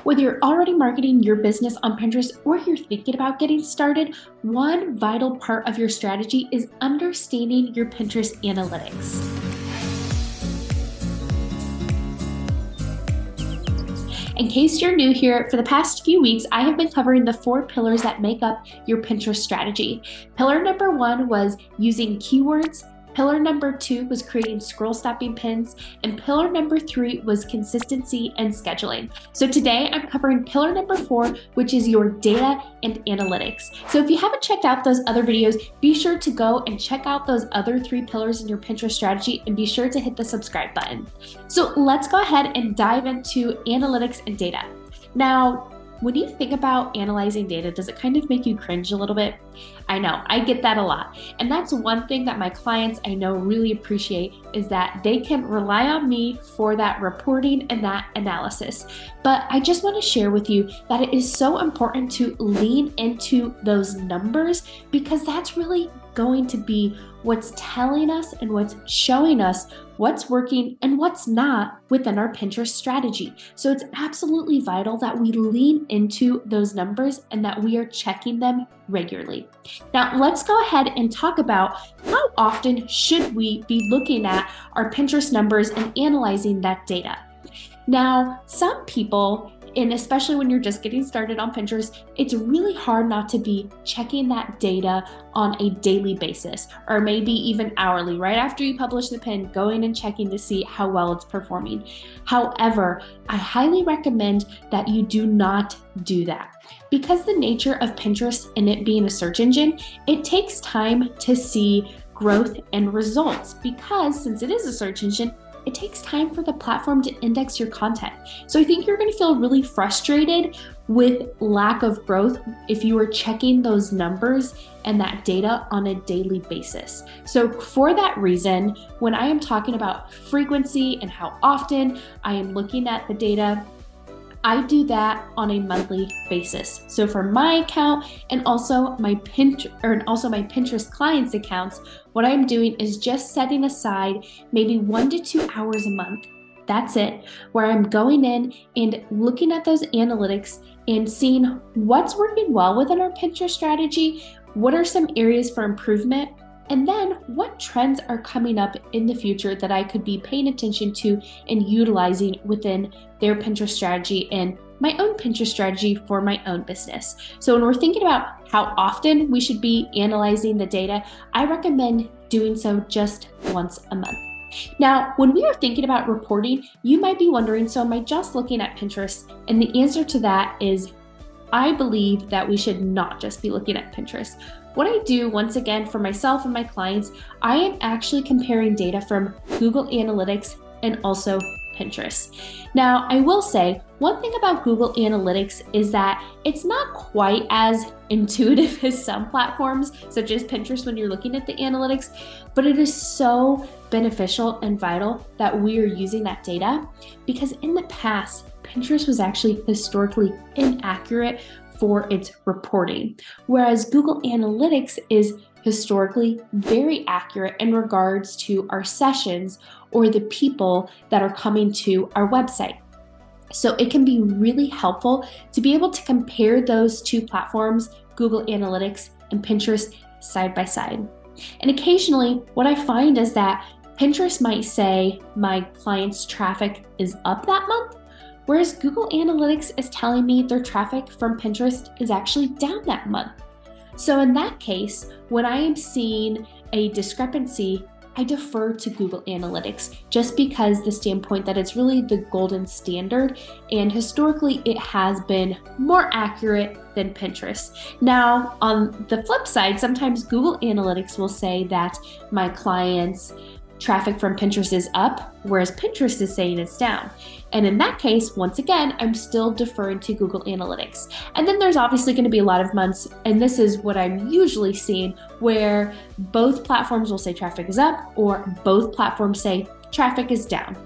Whether you're already marketing your business on Pinterest or you're thinking about getting started, one vital part of your strategy is understanding your Pinterest analytics. In case you're new here, for the past few weeks, I have been covering the 4 pillars that make up your Pinterest strategy. Pillar number 1 was using keywords. Pillar number 2 was creating scroll stopping pins, and pillar number 3 was consistency and scheduling. So today I'm covering pillar number 4, which is your data and analytics. So if you haven't checked out those other videos, be sure to go and check out those other 3 pillars in your Pinterest strategy, and be sure to hit the subscribe button. So let's go ahead and dive into analytics and data. Now, when you think about analyzing data, does it kind of make you cringe a little bit? I know, I get that a lot. And that's one thing that my clients I know really appreciate, is that they can rely on me for that reporting and that analysis. But I just want to share with you that it is so important to lean into those numbers, because that's really going to be what's telling us and what's showing us what's working and what's not within our Pinterest strategy. So it's absolutely vital that we lean into those numbers and that we are checking them regularly. Now, let's go ahead and talk about how often should we be looking at our Pinterest numbers and analyzing that data. Now, some people, and especially when you're just getting started on Pinterest, it's really hard not to be checking that data on a daily basis, or maybe even hourly, right after you publish the pin, going and checking to see how well it's performing. However, I highly recommend that you do not do that, because the nature of Pinterest and it being a search engine, it takes time to see growth and results, because since it is a search engine, it takes time for the platform to index your content. So I think you're going to feel really frustrated with lack of growth if you are checking those numbers and that data on a daily basis. So for that reason, when I am talking about frequency and how often I am looking at the data, I do that on a monthly basis. So for my account and also my Pinterest clients' accounts, what I'm doing is just setting aside maybe 1 to 2 hours a month. That's it, where I'm going in and looking at those analytics and seeing what's working well within our Pinterest strategy, what are some areas for improvement, and then what trends are coming up in the future that I could be paying attention to and utilizing within their Pinterest strategy and my own Pinterest strategy for my own business. So when we're thinking about how often we should be analyzing the data, I recommend doing so just once a month. Now, when we are thinking about reporting, you might be wondering, so am I just looking at Pinterest? And the answer to that is, I believe that we should not just be looking at Pinterest. What I do, once again, for myself and my clients, I am actually comparing data from Google Analytics and also Pinterest. Now, I will say, one thing about Google Analytics is that it's not quite as intuitive as some platforms, such as Pinterest when you're looking at the analytics, but it is so beneficial and vital that we are using that data, because in the past, Pinterest was actually historically inaccurate for its reporting, whereas Google Analytics is historically very accurate in regards to our sessions or the people that are coming to our website. So it can be really helpful to be able to compare those 2 platforms, Google Analytics and Pinterest, side by side. And occasionally, what I find is that Pinterest might say my client's traffic is up that month, whereas Google Analytics is telling me their traffic from Pinterest is actually down that month. So in that case, when I am seeing a discrepancy, I defer to Google Analytics, just because the standpoint that it's really the golden standard, and historically it has been more accurate than Pinterest. Now, on the flip side, sometimes Google Analytics will say that my client's traffic from Pinterest is up, whereas Pinterest is saying it's down. And in that case, once again, I'm still deferring to Google Analytics. And then there's obviously going to be a lot of months, and this is what I'm usually seeing, where both platforms will say traffic is up or both platforms say traffic is down.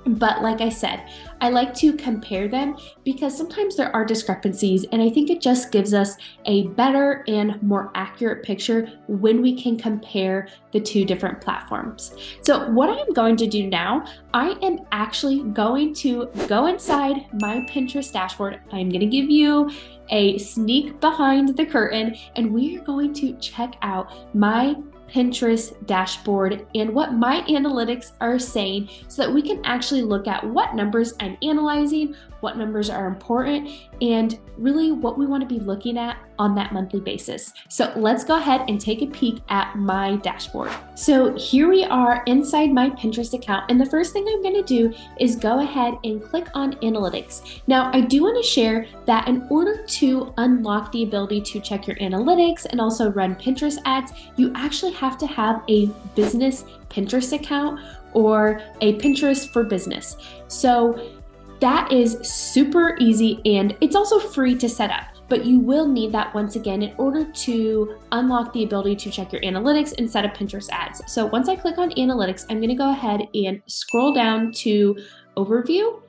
But like I said, I like to compare them because sometimes there are discrepancies, and I think it just gives us a better and more accurate picture when we can compare the two different platforms. So what I'm going to do now, I am actually going to go inside my Pinterest dashboard. I'm going to give you a sneak behind the curtain, and we are going to check out my Pinterest dashboard and what my analytics are saying so that we can actually look at what numbers I'm analyzing, what numbers are important, and really what we want to be looking at on that monthly basis. So let's go ahead and take a peek at my dashboard. So here we are inside my Pinterest account, and the first thing I'm going to do is go ahead and click on analytics. Now, I do want to share that in order to unlock the ability to check your analytics and also run Pinterest ads, you actually have to have a business Pinterest account or a Pinterest for business. So that is super easy, and it's also free to set up, but you will need that once again in order to unlock the ability to check your analytics and set up Pinterest ads. So once I click on analytics, I'm going to go ahead and scroll down to overview.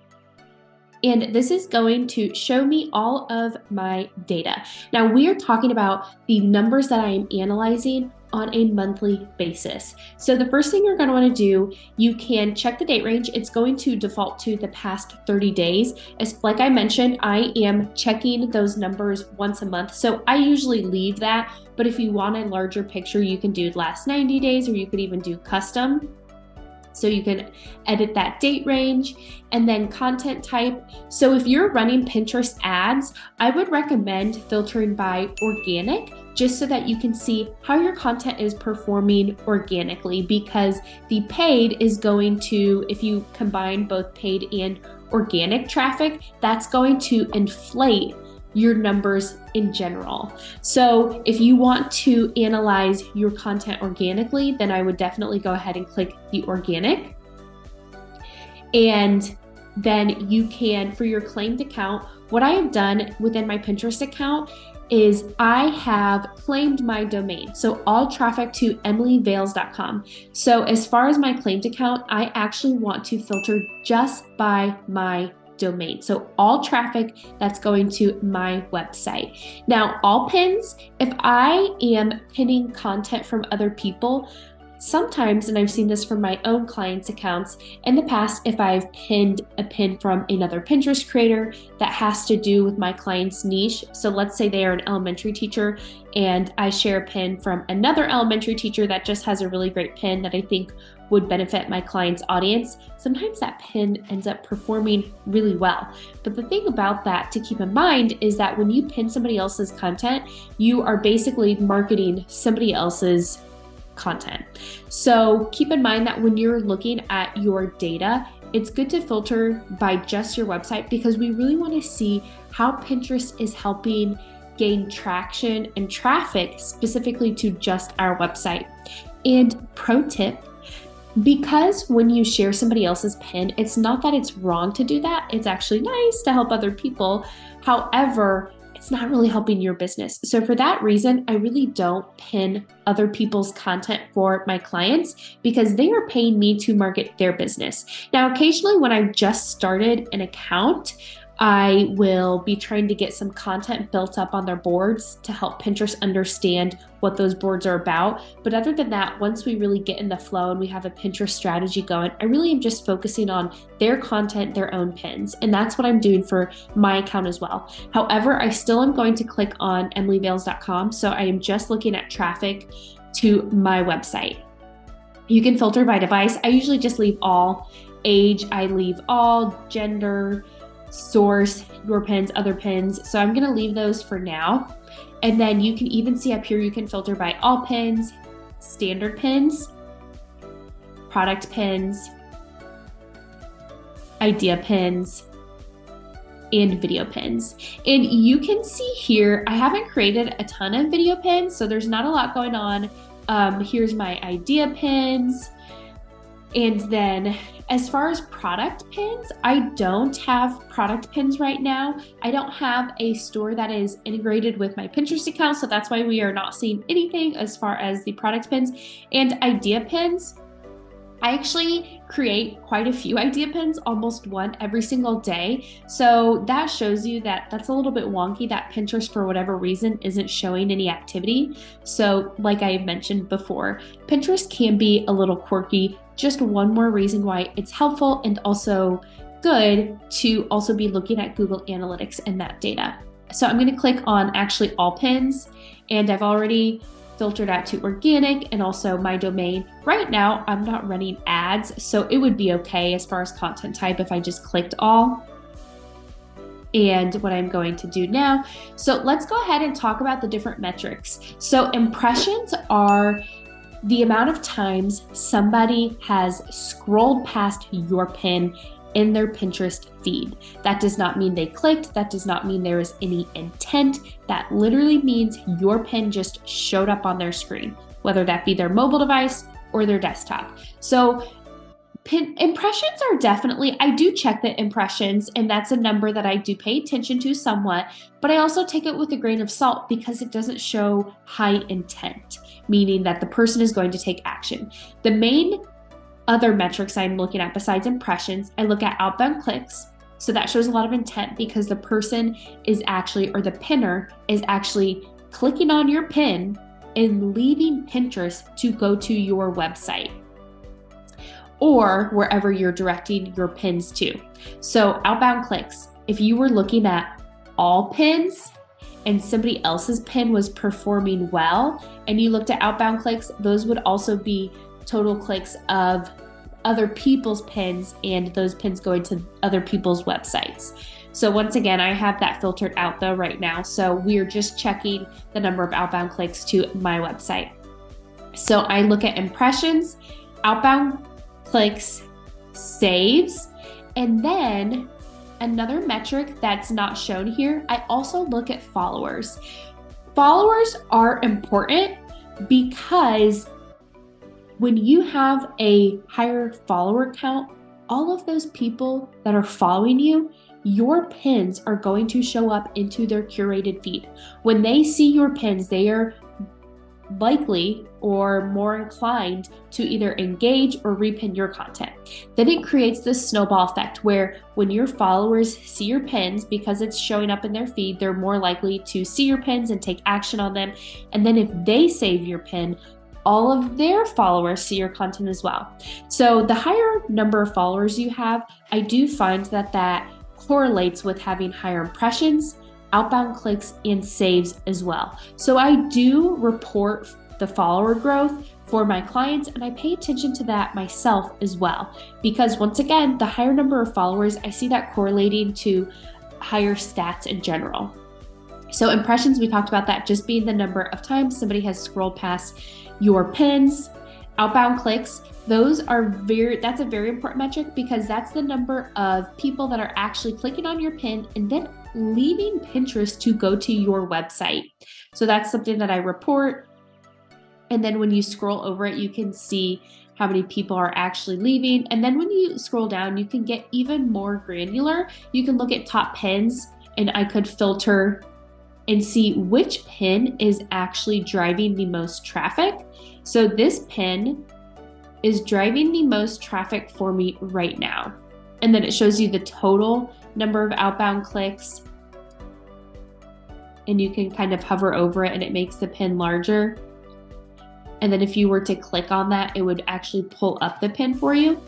And this is going to show me all of my data. Now we are talking about the numbers that I am analyzing on a monthly basis. So the first thing you're going to want to do, you can check the date range. It's going to default to the past 30 days. As like I mentioned, I am checking those numbers once a month. So I usually leave that, but if you want a larger picture, you can do last 90 days, or you could even do custom. So you can edit that date range, and then content type. So if you're running Pinterest ads, I would recommend filtering by organic, just so that you can see how your content is performing organically, because the paid is going to, if you combine both paid and organic traffic, that's going to inflate your numbers in general. So if you want to analyze your content organically, then I would definitely go ahead and click the organic. And then you can, for your claimed account, what I have done within my Pinterest account is I have claimed my domain. So all traffic to emilyvales.com. So as far as my claimed account, I actually want to filter just by my domain. So all traffic that's going to my website. Now, all pins, if I am pinning content from other people, sometimes, and I've seen this from my own clients' accounts in the past, if I've pinned a pin from another Pinterest creator that has to do with my client's niche. So let's say they are an elementary teacher and I share a pin from another elementary teacher that just has a really great pin that I think would benefit my client's audience. Sometimes that pin ends up performing really well. But the thing about that to keep in mind is that when you pin somebody else's content, you are basically marketing somebody else's content. So keep in mind that when you're looking at your data, it's good to filter by just your website, because we really want to see how Pinterest is helping gain traction and traffic specifically to just our website. And pro tip, because when you share somebody else's pin, it's not that it's wrong to do that. It's actually nice to help other people. However, it's not really helping your business. So for that reason, I really don't pin other people's content for my clients, because they are paying me to market their business. Now, occasionally when I've just started an account, I will be trying to get some content built up on their boards to help Pinterest understand what those boards are about. But other than that, once we really get in the flow and we have a Pinterest strategy going, I really am just focusing on their content, their own pins. And that's what I'm doing for my account as well. However, I still am going to click on emilyvales.com. So I am just looking at traffic to my website. You can filter by device. I usually just leave all. Age, I leave all. Gender, source, your pins, other pins. So I'm going to leave those for now. And then you can even see up here, you can filter by all pins, standard pins, product pins, idea pins, and video pins. And you can see here, I haven't created a ton of video pins, so there's not a lot going on. Here's my idea pins. And then as far as product pins, I don't have product pins right now. I don't have a store that is integrated with my Pinterest account, so that's why we are not seeing anything as far as the product pins. And idea pins, I actually create quite a few idea pins, almost one every single day. So that shows you that that's a little bit wonky, that Pinterest, for whatever reason, isn't showing any activity. So like I mentioned before, Pinterest can be a little quirky. Just one more reason why it's helpful and also good to also be looking at Google Analytics and that data. So I'm going to click on actually all pins, and I've already filtered out to organic and also my domain. Right now, I'm not running ads, so it would be okay as far as content type if I just clicked all. And what I'm going to do now, so let's go ahead and talk about the different metrics. So impressions are the amount of times somebody has scrolled past your pin in their Pinterest feed. That does not mean they clicked. That does not mean there is any intent. That literally means your pin just showed up on their screen, whether that be their mobile device or their desktop. So impressions are definitely, I do check the impressions, and that's a number that I do pay attention to somewhat, but I also take it with a grain of salt because it doesn't show high intent, meaning that the person is going to take action. The main other metrics I'm looking at besides impressions, I look at outbound clicks. So that shows a lot of intent because the person is actually, or the pinner is actually clicking on your pin and leaving Pinterest to go to your website or wherever you're directing your pins to. So outbound clicks, if you were looking at all pins and somebody else's pin was performing well and you looked at outbound clicks, those would also be total clicks of other people's pins and those pins going to other people's websites. So once again, I have that filtered out though right now. So we're just checking the number of outbound clicks to my website. So I look at impressions, outbound clicks, saves, and then another metric that's not shown here, I also look at followers. Followers are important because when you have a higher follower count, all of those people that are following you, your pins are going to show up into their curated feed. When they see your pins, they are likely or more inclined to either engage or repin your content. Then it creates this snowball effect where when your followers see your pins, because it's showing up in their feed, they're more likely to see your pins and take action on them. And then if they save your pin, all of their followers see your content as well. So the higher number of followers you have, I do find that correlates with having higher impressions, outbound clicks, and saves as well. So I do report the follower growth for my clients, and I pay attention to that myself as well. Because once again, the higher number of followers, I see that correlating to higher stats in general. So impressions, we talked about that just being the number of times somebody has scrolled past your pins. Outbound clicks, that's a very important metric because that's the number of people that are actually clicking on your pin and then leaving Pinterest to go to your website. So that's something that I report. And then when you scroll over it, you can see how many people are actually leaving. And then when you scroll down, you can get even more granular. You can look at top pins, and I could filter and see which pin is actually driving the most traffic. So this pin is driving the most traffic for me right now. And then it shows you the total number of outbound clicks. And you can kind of hover over it and it makes the pin larger. And then if you were to click on that, it would actually pull up the pin for you.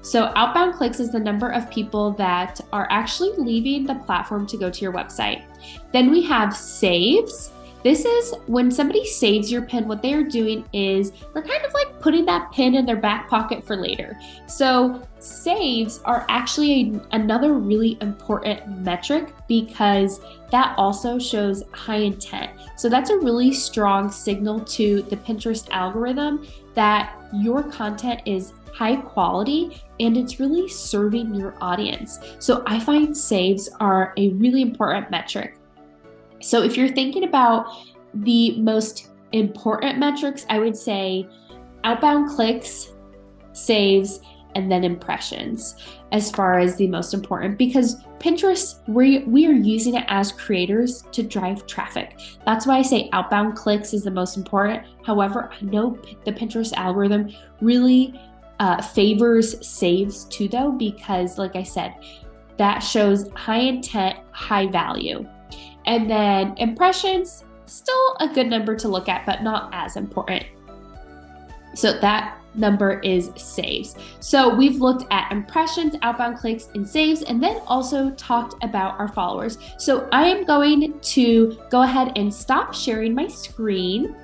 So outbound clicks is the number of people that are actually leaving the platform to go to your website. Then we have saves. This is when somebody saves your pin, what they are doing is they're kind of like putting that pin in their back pocket for later. So saves are actually another really important metric because that also shows high intent. So that's a really strong signal to the Pinterest algorithm that your content is high quality and it's really serving your audience. So I find saves are a really important metric. So if you're thinking about the most important metrics, I would say outbound clicks, saves, and then impressions as far as the most important, because Pinterest, we are using it as creators to drive traffic. That's why I say outbound clicks is the most important. However, I know the Pinterest algorithm really favors saves too, though, because like I said, that shows high intent, high value. And then impressions, still a good number to look at, but not as important. So that number is saves. So we've looked at impressions, outbound clicks, and saves, and then also talked about our followers. So I am going to go ahead and stop sharing my screen.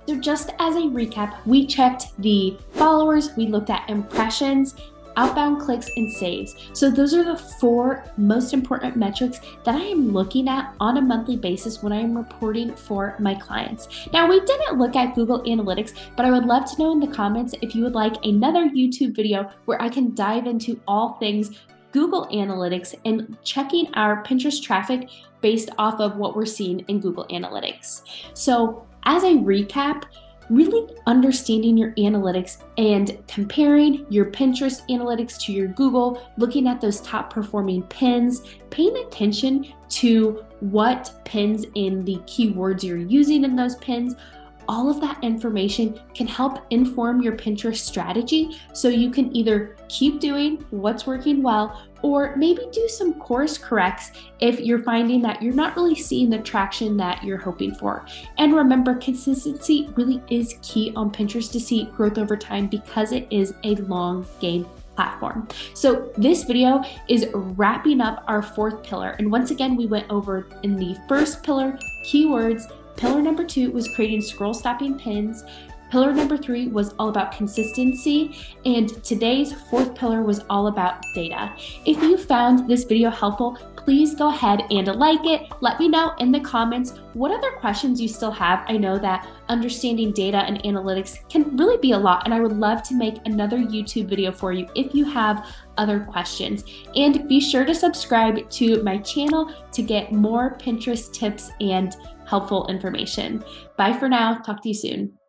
So just as a recap, we checked the followers, we looked at impressions, outbound clicks, and saves. So those are the 4 most important metrics that I am looking at on a monthly basis when I am reporting for my clients. Now, we didn't look at Google Analytics, but I would love to know in the comments if you would like another YouTube video where I can dive into all things Google Analytics and checking our Pinterest traffic based off of what we're seeing in Google Analytics. So as a recap, really understanding your analytics and comparing your Pinterest analytics to your Google, looking at those top performing pins, paying attention to what pins in the keywords you're using in those pins. All of that information can help inform your Pinterest strategy so you can either keep doing what's working well or maybe do some course corrects if you're finding that you're not really seeing the traction that you're hoping for. And remember, consistency really is key on Pinterest to see growth over time because it is a long game platform. So this video is wrapping up our 4th pillar. And once again, we went over in the first pillar, keywords. Pillar number 2 was creating scroll stopping pins. Pillar number 3 was all about consistency, and today's 4th pillar was all about data. If you found this video helpful, please go ahead and like it. Let me know in the comments what other questions you still have. I know that understanding data and analytics can really be a lot, and I would love to make another YouTube video for you if you have other questions. And be sure to subscribe to my channel to get more Pinterest tips and helpful information. Bye for now. Talk to you soon.